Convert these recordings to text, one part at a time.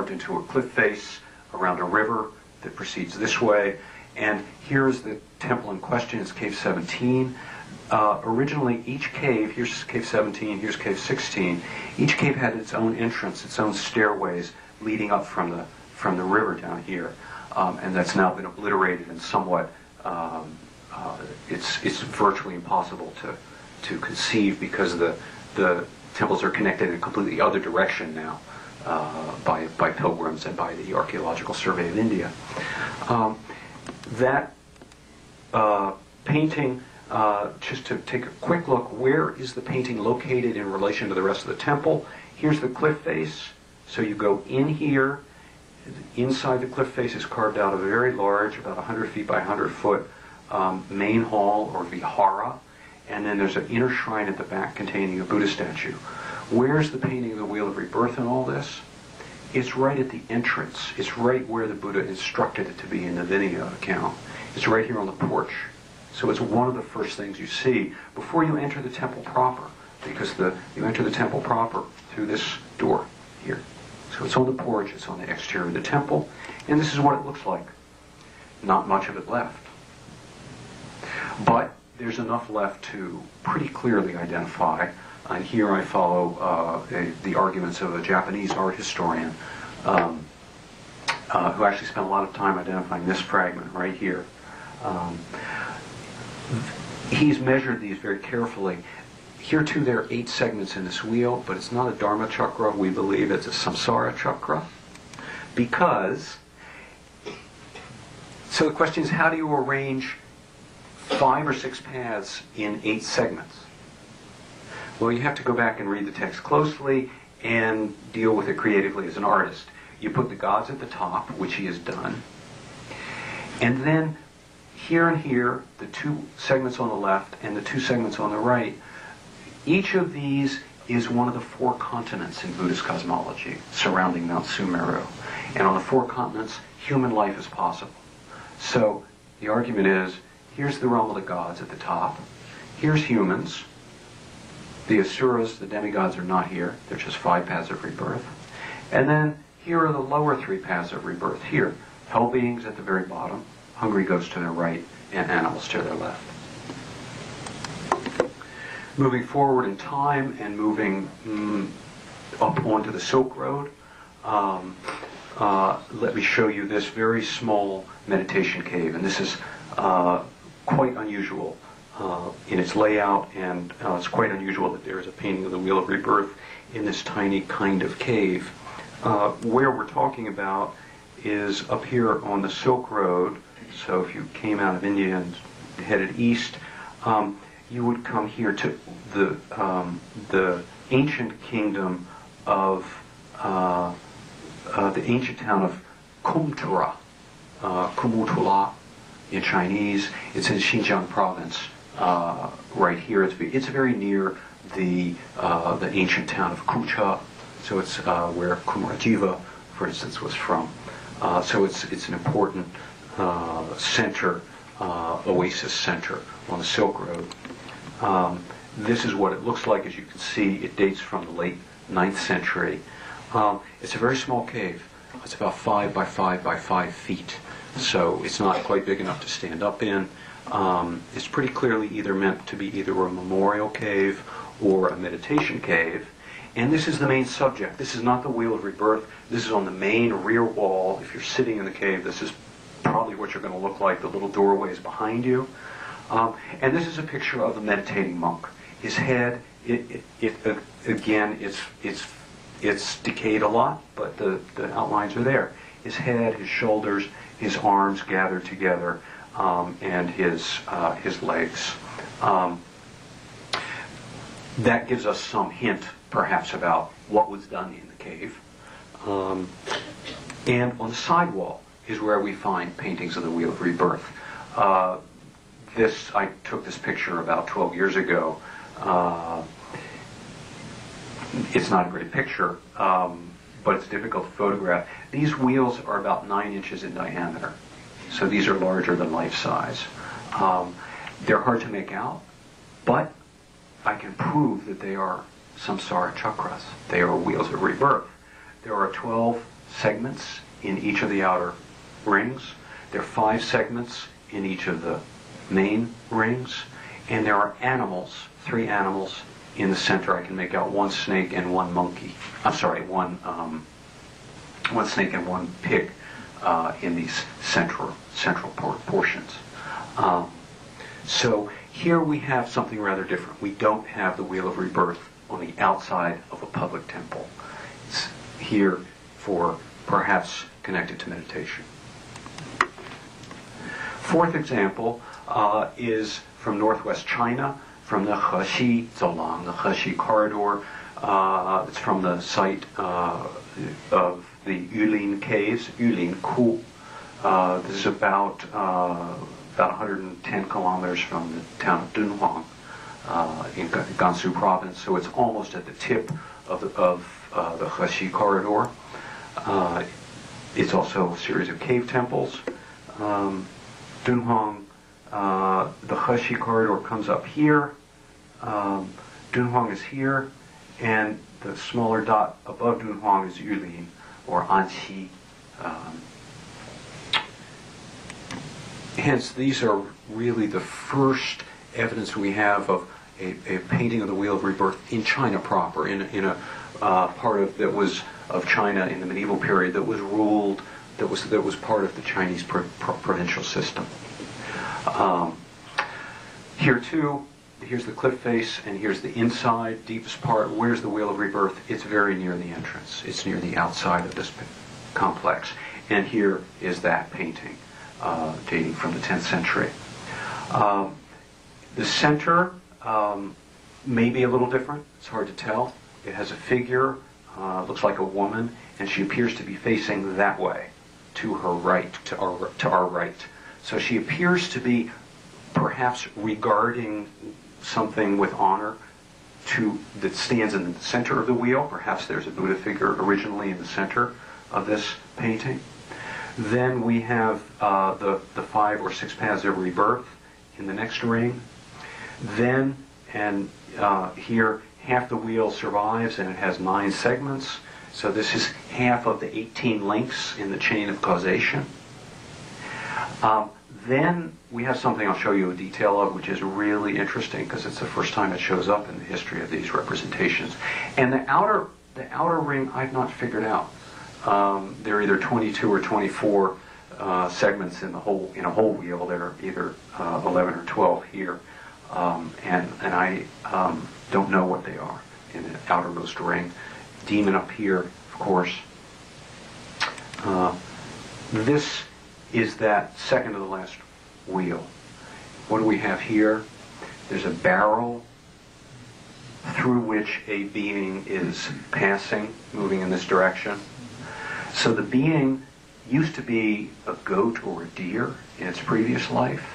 into a cliff face around a river that proceeds this way. And here's the temple in question. It's cave 17. Originally, each cave, here's cave 17, here's cave 16, each cave had its own entrance, its own stairways leading up from the river down here. And that's now been obliterated and somewhat, it's virtually impossible to conceive because the temples are connected in a completely other direction now by pilgrims and by the Archaeological Survey of India. That painting, just to take a quick look, where is the painting located in relation to the rest of the temple? Here's the cliff face. So you go in here. Inside the cliff face is carved out a very large, about 100 feet by 100 foot main hall, or vihara. And then there's an inner shrine at the back containing a Buddha statue. Where's the painting of the Wheel of Rebirth in all this? It's right at the entrance. It's right where the Buddha instructed it to be in the Vinaya account. It's right here on the porch. So it's one of the first things you see before you enter the temple proper, because you enter the temple proper through this door here. So it's on the porch, it's on the exterior of the temple, and this is what it looks like. Not much of it left. But there's enough left to pretty clearly identify, and here I follow the arguments of a Japanese art historian who actually spent a lot of time identifying this fragment right here. He's measured these very carefully. Here too there are 8 segments in this wheel, but it's not a Dharma chakra. We believe it's a samsara chakra. Because, so the question is, how do you arrange 5 or 6 paths in 8 segments? Well, you have to go back and read the text closely and deal with it creatively as an artist. You put the gods at the top, which he has done, and then here and here, the 2 segments on the left and the 2 segments on the right, each of these is one of the 4 continents in Buddhist cosmology surrounding Mount Sumeru. And on the 4 continents, human life is possible. So the argument is, here's the realm of the gods at the top. Here's humans. The asuras, the demigods, are not here. They're just 5 paths of rebirth. And then here are the lower 3 paths of rebirth. Here, hell beings at the very bottom, hungry ghosts to their right, and animals to their left. Moving forward in time and moving up onto the Silk Road, let me show you this very small meditation cave. And this is quite unusual in its layout, and it's quite unusual that there is a painting of the Wheel of Rebirth in this tiny kind of cave. Where we're talking about is up here on the Silk Road. So if you came out of India and headed east, you would come here to the ancient kingdom of the ancient town of Kumtura, Kumutula in Chinese. It's in Xinjiang province, right here. It's very near the ancient town of Kucha, so it's where Kumarajiva, for instance, was from. So it's an important center, oasis center on the Silk Road. This is what it looks like. As you can see, it dates from the late 9th century. It's a very small cave. It's about 5 by 5 by 5 feet. So it's not quite big enough to stand up in. It's pretty clearly either meant to be either a memorial cave or a meditation cave. And this is the main subject. This is not the Wheel of Rebirth. This is on the main rear wall. If you're sitting in the cave, this is probably what you're going to look like. The little doorway is behind you. And this is a picture of a meditating monk. His head, again, it's decayed a lot, but the outlines are there. His head, his shoulders, his arms gathered together, and his legs. That gives us some hint, perhaps, about what was done in the cave. And on the side wall is where we find paintings of the Wheel of Rebirth. I took this picture about 12 years ago. It's not a great picture, but it's difficult to photograph. These wheels are about 9 inches in diameter, so these are larger than life size. They're hard to make out, but I can prove that they are samsara chakras. They are wheels of rebirth. There are 12 segments in each of the outer rings. There are 5 segments in each of the main rings. And there are animals, 3 animals in the center. I can make out 1 snake and 1 monkey. I'm sorry, one snake and 1 pig in these central portions. So here we have something rather different. We don't have the Wheel of Rebirth on the outside of a public temple. It's here for perhaps connected to meditation. 4th example is from northwest China, from the Hexi Zoulang, the Hexi corridor. It's from the site of the Yulin Caves, Yulin Ku. This is about 110 kilometers from the town of Dunhuang in Gansu province, so it's almost at the tip of the Hexi corridor. It's also a series of cave temples. Dunhuang, the Hexi corridor comes up here. Dunhuang is here, and the smaller dot above Dunhuang is Yulin, or Anxi. Hence, these are really the first evidence we have of a painting of the Wheel of Rebirth in China proper, in a part of China in the medieval period that was ruled, that was part of the Chinese provincial system. Here too, here's the cliff face, and here's the inside, deepest part. Where's the Wheel of Rebirth? It's very near the entrance. It's near the outside of this complex. And here is that painting, dating from the 10th century. The center may be a little different. It's hard to tell. It has a figure, looks like a woman, and she appears to be facing that way, to her right, to our right. So she appears to be perhaps regarding something with honor that stands in the center of the wheel. Perhaps there's a Buddha figure originally in the center of this painting. Then we have the 5 or 6 paths of rebirth in the next ring. Then, and here, half the wheel survives, and it has 9 segments. So this is half of the 18 links in the chain of causation. Then we have something I'll show you a detail of, which is really interesting because it's the first time it shows up in the history of these representations. And the outer ring I've not figured out. There are either 22 or 24 segments in a whole wheel. There are either 11 or 12 here, and I don't know what they are in the outermost ring. Demon up here, of course. This is that second to the last wheel. What do we have here? There's a barrel through which a being is passing, moving in this direction. So the being used to be a goat or a deer in its previous life.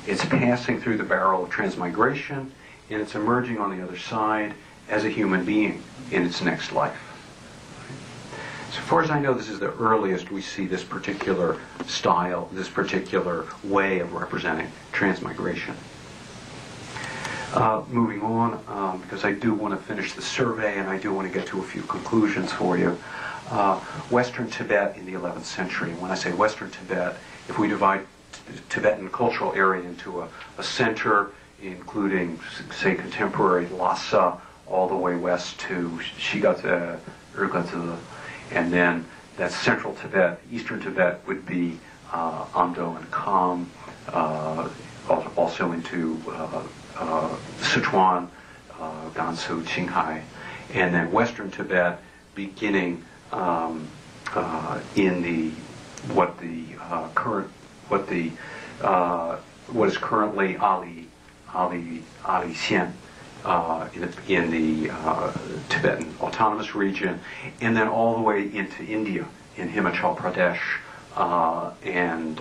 It's passing through the barrel of transmigration, and it's emerging on the other side as a human being in its next life. So far as I know, this is the earliest we see this particular style, this particular way of representing transmigration. Moving on, because I do want to finish the survey and I do want to get to a few conclusions for you. Western Tibet in the 11th century. When I say Western Tibet, if we divide the Tibetan cultural area into a center, including, say, contemporary Lhasa, all the way west to Shigatse, Urgatse, and then that's central Tibet. Eastern Tibet would be Amdo and Kham, also into Sichuan, Gansu, Qinghai, and then Western Tibet beginning in the what is currently Ali Xian in the Tibetan Autonomous Region, and then all the way into India in Himachal Pradesh and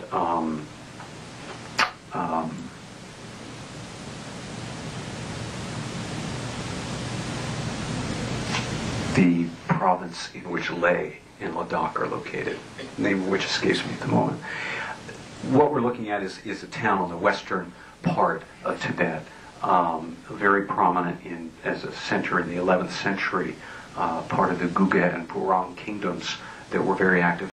the province in which Leh and Ladakh are located, the name of which escapes me at the moment. What we're looking at is a town on the western part of Tibet, very prominent as a center in the 11th century, part of the Guge and Purang kingdoms that were very active